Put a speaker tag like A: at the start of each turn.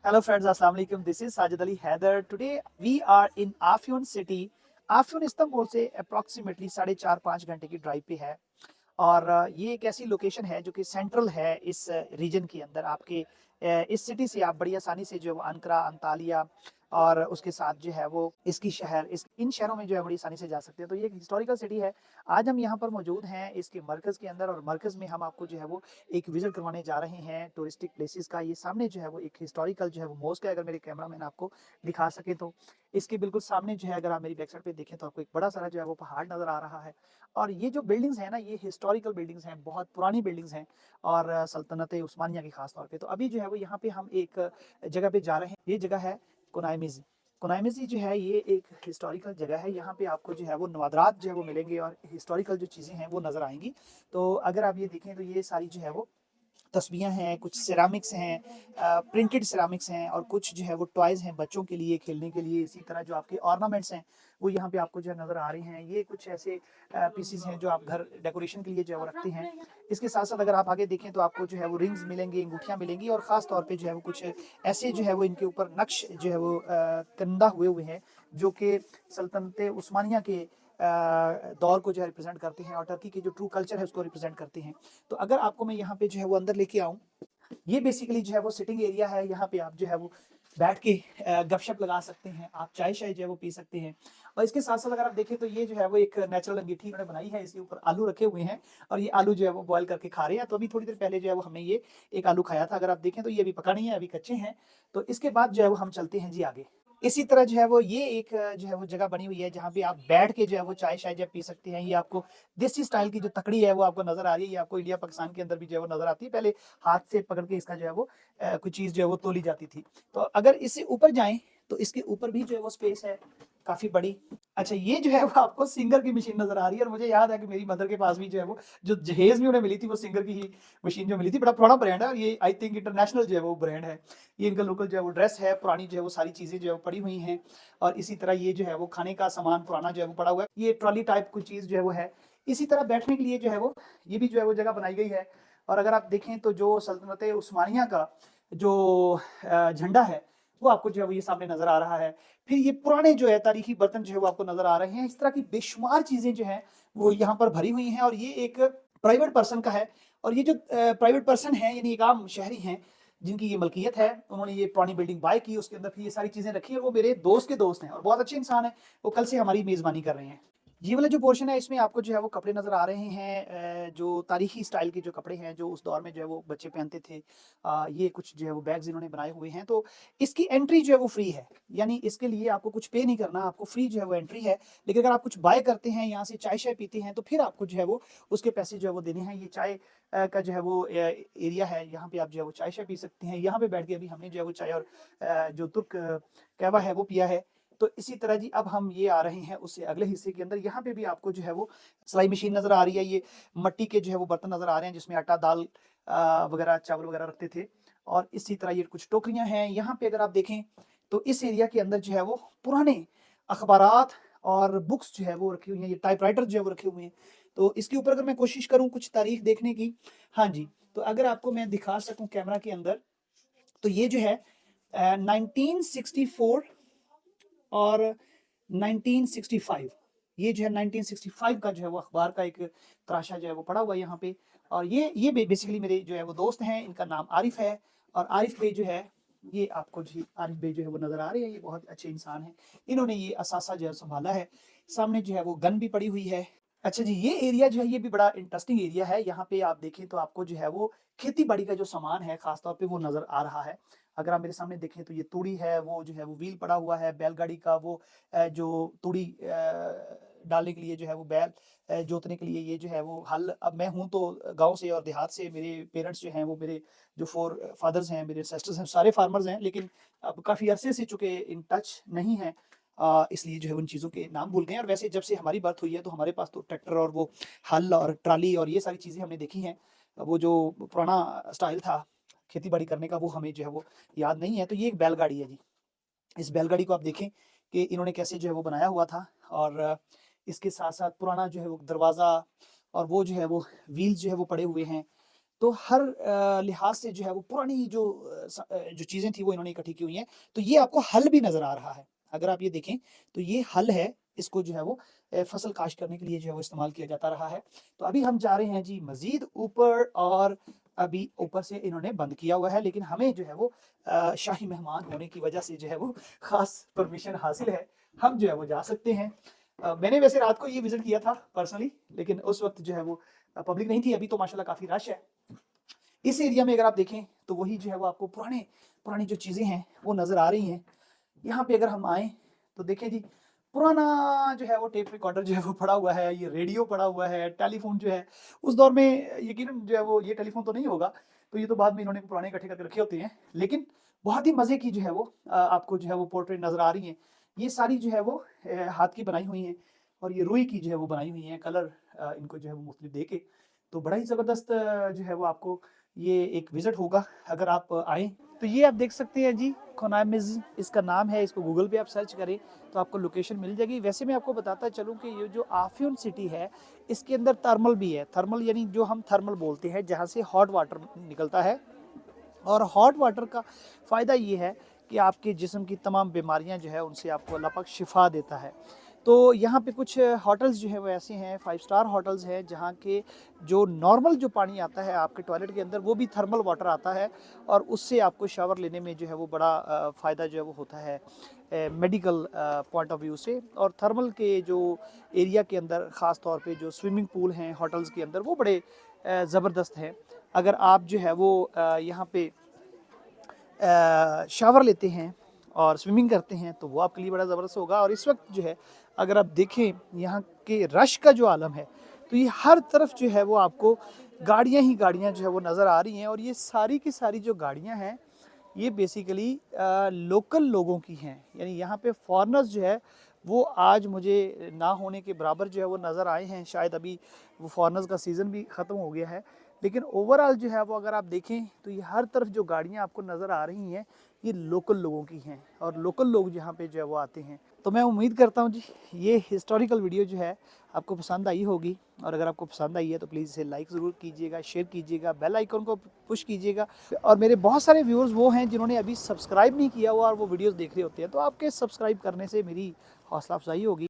A: Hello friends, Assalamu alaikum. This is Sajid Ali Haider. Today we are in Afyon city. Afyon Istanbul से approximately 4.5-5 घंटे की drive पे है। और ये एक ऐसी लोकेशन है जो कि सेंट्रल है इस रीजन के अंदर। आपके इस सिटी से आप बड़ी आसानी से जो है वो अंकरा, अंतालिया और उसके साथ जो है वो इसकी शहर इस इन शहरों में जो है बड़ी आसानी से जा सकते हैं। तो ये एक हिस्टोरिकल सिटी है। आज हम यहाँ पर मौजूद हैं इसके मरकज़ के अंदर, और मरकज़ में हम आपको जो है वो एक विज़िट करवाने जा रहे हैं टूरिस्टिक प्लेसेस का। ये सामने जो है वो एक हिस्टोरिकल जो है वो मॉस्क है, अगर मेरे कैमरामैन आपको दिखा सके तो। इसके बिल्कुल सामने जो है, अगर आप मेरी बैक साइड पे देखें तो आपको एक बड़ा सारा जो है वो पहाड़ नज़र आ रहा है। और ये जो बिल्डिंग्स हैं ना, ये हिस्टोरिकल बिल्डिंग्स हैं, बहुत पुरानी बिल्डिंग्स हैं और सल्तनत उस्मानिया की खास तौर पे। तो अभी जो है वो यहाँ पे हम एक जगह पे जा रहे हैं। ये जगह है कोनाइमिज़। कोनाइमिज़ जो है ये एक हिस्टोरिकल जगह है। यहाँ पे आपको जो है वो नवादरात जो है वो मिलेंगे और हिस्टोरिकल जो चीज़ें हैं वो नज़र आएँगी। तो अगर आप ये देखें तो ये सारी जो है वो तस्वीरें हैं, कुछ सिरामिक्स हैं, प्रिंटेड सिरामिक्स हैं, और कुछ जो है वो टॉयज़ हैं बच्चों के लिए खेलने के लिए। इसी तरह जो आपके ऑर्नामेंट्स हैं वो यहाँ पे आपको जो है नज़र आ रहे हैं। ये कुछ ऐसे पीसेस हैं जो आप घर डेकोरेशन के लिए जो है वो रखते हैं। इसके साथ साथ अगर आप आगे देखें तो आपको जो है वो रिंग्स मिलेंगी, अंगूठियाँ मिलेंगी, और ख़ास तौर पे जो है वो कुछ ऐसे जो है वो इनके ऊपर नक्श जो है वो कंदा हुए हैं, जो कि सल्तनत उस्मानिया के दौर को जो है रिप्रेजेंट करते हैं और टर्की की जो ट्रू कल्चर है उसको रिप्रेजेंट करते हैं। तो अगर आपको मैं यहाँ पे जो है वो अंदर लेके आऊँ, ये बेसिकली जो है वो सिटिंग एरिया है। यहाँ पे आप जो है वो बैठ के गपशप लगा सकते हैं, आप चाय शाय जो है वो पी सकते हैं। और इसके साथ साथ अगर आप देखें तो ये जो है वो एक नेचुरल अंगीठी इन्होंने बनाई है, इसके ऊपर आलू रखे हुए हैं और ये आलू जो है वो बॉयल करके खा रहे हैं। तो अभी थोड़ी देर पहले जो है वो हमने ये एक आलू खाया था। अगर आप देखें तो ये अभी पका नहीं है, अभी कच्चे हैं। तो इसके बाद जो है वो हम चलते हैं जी आगे। इसी तरह जो है वो ये एक जो है वो जगह बनी हुई है जहाँ पे आप बैठ के जो है वो चाय शाय जब पी सकते हैं। ये आपको देसी स्टाइल की जो तकड़ी है वो आपको नज़र आ रही है। ये आपको इंडिया पाकिस्तान के अंदर भी जो है वो नज़र आती है। पहले हाथ से पकड़ के इसका जो है वो कुछ चीज़ जो है वो तोली जाती थी। तो अगर इससे ऊपर जाएँ तो इसके ऊपर भी जो है वो स्पेस है काफ़ी बड़ी। अच्छा, ये जो है वो आपको सिंगर की मशीन नज़र आ रही है, और मुझे याद है कि मेरी मदर के पास भी जो है वो जो जहेज़ भी उन्हें मिली थी वो सिंगर की ही मशीन जो मिली थी। बड़ा पुराना ब्रांड है और ये आई थिंक इंटरनेशनल जो है वो ब्रांड है। ये इनका लोकल जो है वो ड्रेस है, पुरानी जो है वो सारी चीज़ें जो है वो पड़ी हुई हैं। और इसी तरह ये जो है वो खाने का सामान पुराना जो है वो पड़ा हुआ है। ये ट्रॉली टाइप कुछ चीज़ जो है वो है। इसी तरह बैठने के लिए जो है वो ये भी जो है वो जगह बनाई गई है। और अगर आप देखें तो जो सल्तनत उस्मानिया का जो झंडा है वो आपको जो है वो ये सामने नज़र आ रहा है। फिर ये पुराने जो है तारीखी बर्तन जो है वो आपको नज़र आ रहे हैं। इस तरह की बेशुमार चीज़ें जो हैं वो यहाँ पर भरी हुई हैं, और ये एक प्राइवेट पर्सन का है। और ये जो प्राइवेट पर्सन है, यानी एक आम शहरी हैं जिनकी ये मलकियत है, उन्होंने ये पुरानी बिल्डिंग बाय की, उसके अंदर फिर ये सारी चीज़ें रखी, और वो मेरे दोस्त के दोस्त हैं और बहुत अच्छे इंसान हैं। वो कल से हमारी मेज़बानी कर रहे हैं। ये वाला जो पोर्शन है इसमें आपको जो है वो कपड़े नज़र आ रहे हैं, जो तारीखी स्टाइल के जो कपड़े हैं जो उस दौर में जो है वो बच्चे पहनते थे। ये कुछ जो है वो बैग्स इन्होंने बनाए हुए हैं। तो इसकी एंट्री जो है वो फ्री है, यानी इसके लिए आपको कुछ पे नहीं करना, आपको फ्री जो है वो एंट्री है। लेकिन अगर आप कुछ बाय करते हैं, यहाँ से चाय शाय पीते हैं, तो फिर आपको जो है वो उसके पैसे जो है वो देने हैं। ये चाय का जो है वो एरिया है, यहाँ पे आप जो है वो चाय शाय पी सकते हैं। यहाँ पे बैठ के अभी हमने जो है वो चाय और जो तुर्क कहवा है वो पिया है। तो इसी तरह जी अब हम ये आ रहे हैं उससे अगले हिस्से के अंदर। यहाँ पे भी आपको जो है वो सिलाई मशीन नज़र आ रही है। ये मट्टी के जो है वो बर्तन नज़र आ रहे हैं जिसमें आटा, दाल वगैरह, चावल वगैरह रखते थे। और इसी तरह ये कुछ टोकरियाँ हैं। यहाँ पे अगर आप देखें तो इस एरिया के अंदर जो है वो पुराने अखबारात और बुक्स जो है वो रखी हुई हैं। ये टाइपराइटर जो है वो रखे हुए हैं। तो इसके ऊपर अगर मैं कोशिश करूँ कुछ तारीख देखने की, हाँ जी, तो अगर आपको मैं दिखा सकूँ कैमरा के अंदर, तो ये जो है 1964 और 1965, ये जो है 1965 का जो है वो अखबार का एक तराशा जो है वो पड़ा हुआ है यहाँ पे। और ये बेसिकली मेरे जो है वो दोस्त हैं, इनका नाम आरिफ है। और आरिफ भाई जो है, ये आपको जी आरिफ भाई जो है वो नज़र आ रहे हैं। ये बहुत अच्छे इंसान हैं, इन्होंने ये असासा जो है संभाला है। सामने जो है वो गन भी पड़ी हुई है। अच्छा जी, ये एरिया जो है ये भी बड़ा इंटरेस्टिंग एरिया है। यहाँ पे आप देखें तो आपको जो है वो खेती बाड़ी का जो सामान है खास तौर पे वो नज़र आ रहा है। अगर आप मेरे सामने देखें तो ये तूड़ी है, वो जो है वो व्हील पड़ा हुआ है बैलगाड़ी का, वो जो तूड़ी डालने के लिए जो है वो बैल जोतने के लिए ये जो है वो हल। अब मैं हूँ तो गाँव से और देहात से, मेरे पेरेंट्स जो हैं वो मेरे जो फोर फादर्स हैं, मेरे सिस्टर्स हैं, सारे फार्मर्स हैं, लेकिन अब काफ़ी अरसे से चूँकि इन टच नहीं हैं, इसलिए जो है उन चीज़ों के नाम भूल गए हैं। और वैसे जब से हमारी बर्थ हुई है तो हमारे पास तो ट्रैक्टर और वो हल और ट्राली और ये सारी चीज़ें हमने देखी हैं। वो जो पुराना स्टाइल था खेती बाड़ी करने का वो हमें जो है वो याद नहीं है। तो ये एक बैलगाड़ी है जी। इस बैलगाड़ी को आप देखें कि इन्होंने कैसे जो है वो बनाया हुआ था। और इसके साथ-साथ पुराना जो है वो दरवाज़ा और वो जो है वो व्हील्स जो है वो पड़े हुए हैं। तो हर लिहाज से जो है वो पुरानी जो चीज़ें थी वो इन्होंने इकट्ठी की हुई हैं। तो ये आपको हल भी नज़र आ रहा है। अगर आप ये देखें तो ये हल है, इसको जो है वो फसल काश्त करने के लिए जो है वो इस्तेमाल किया जाता रहा है। तो अभी हम जा रहे हैं जी मज़ीद ऊपर, और अभी ऊपर से इन्होंने बंद किया हुआ है, लेकिन हमें जो है वो शाही मेहमान होने की वजह से जो है वो ख़ास परमिशन हासिल है। हम जो है वो जा सकते हैं। मैंने वैसे रात को ये विज़िट किया था पर्सनली, लेकिन उस वक़्त जो है वो पब्लिक नहीं थी। अभी तो माशाल्लाह काफ़ी रश है। इस एरिया में अगर आप देखें तो वही जो है वो आपको पुरानी जो चीज़ें हैं वो नज़र आ रही हैं। यहाँ पे अगर हम आएँ तो देखें जी, पुराना जो है वो टेप रिकॉर्डर जो है वो पड़ा हुआ है, ये रेडियो पड़ा हुआ है, टेलीफ़ोन जो है उस दौर में यकीनन जो है वो ये टेलीफ़ोन तो नहीं होगा, तो ये तो बाद में इन्होंने पुराने इकट्ठे करके रखे होते हैं। लेकिन बहुत ही मज़े की जो है वो आपको जो है वो पोर्ट्रेट नज़र आ रही हैं। ये सारी जो है वो हाथ की बनाई हुई हैं, और ये रुई की जो है वो बनाई हुई हैं, कलर इनको जो है वो मुख्तलिफ दे के। तो बड़ा ही ज़बरदस्त जो है वो आपको ये एक विज़िट होगा अगर आप आएँ। तो ये आप देख सकते हैं जी, खोनामिज़ इसका नाम है, इसको गूगल पे आप सर्च करें तो आपको लोकेशन मिल जाएगी। वैसे मैं आपको बताता चलूँ कि ये जो आफ़ियोन सिटी है, इसके अंदर थर्मल भी है। थर्मल यानी जो हम थर्मल बोलते हैं, जहाँ से हॉट वाटर निकलता है, और हॉट वाटर का फ़ायदा ये है कि आपके जिस्म की तमाम बीमारियां जो है उनसे आपको अल्लाह पाक शिफा देता है। तो यहाँ पे कुछ होटल्स जो है वो ऐसे हैं, 5 स्टार होटल्स हैं, जहाँ के जो नॉर्मल जो पानी आता है आपके टॉयलेट के अंदर, वो भी थर्मल वाटर आता है, और उससे आपको शावर लेने में जो है वो बड़ा फ़ायदा जो है वो होता है मेडिकल पॉइंट ऑफ व्यू से। और थर्मल के जो एरिया के अंदर ख़ास तौर पे जो स्विमिंग पूल हैं होटल्स के अंदर, वो बड़े ज़बरदस्त हैं। अगर आप जो है वो यहाँ पे शावर लेते हैं और स्विमिंग करते हैं तो वो आपके लिए बड़ा ज़बरदस्त होगा। और इस वक्त जो है अगर आप देखें यहाँ के रश का जो आलम है, तो ये हर तरफ जो है वो आपको गाड़ियाँ ही गाड़ियाँ जो है वो नज़र आ रही हैं। और ये सारी की सारी जो गाड़ियाँ हैं, ये बेसिकली लोकल लोगों की हैं। यानी यहाँ पे फॉरेनर्स जो है वो आज मुझे ना होने के बराबर जो है वो नज़र आए हैं। शायद अभी वो फॉरेनर्स का सीज़न भी ख़त्म हो गया है, लेकिन ओवरऑल जो है वो अगर आप देखें तो ये हर तरफ जो गाड़ियाँ आपको नज़र आ रही हैं, ये लोकल लोगों की हैं, और लोकल लोग यहाँ पे जो है वो आते हैं। तो मैं उम्मीद करता हूँ जी ये हिस्टोरिकल वीडियो जो है आपको पसंद आई होगी, और अगर आपको पसंद आई है तो प्लीज़ इसे लाइक ज़रूर कीजिएगा, शेयर कीजिएगा, बेल आइकन को पुश कीजिएगा। और मेरे बहुत सारे व्यूअर्स वो हैं जिन्होंने अभी सब्सक्राइब नहीं किया हुआ और वो वीडियोस देख रहे होते हैं, तो आपके सब्सक्राइब करने से मेरी हौसला अफजाई होगी।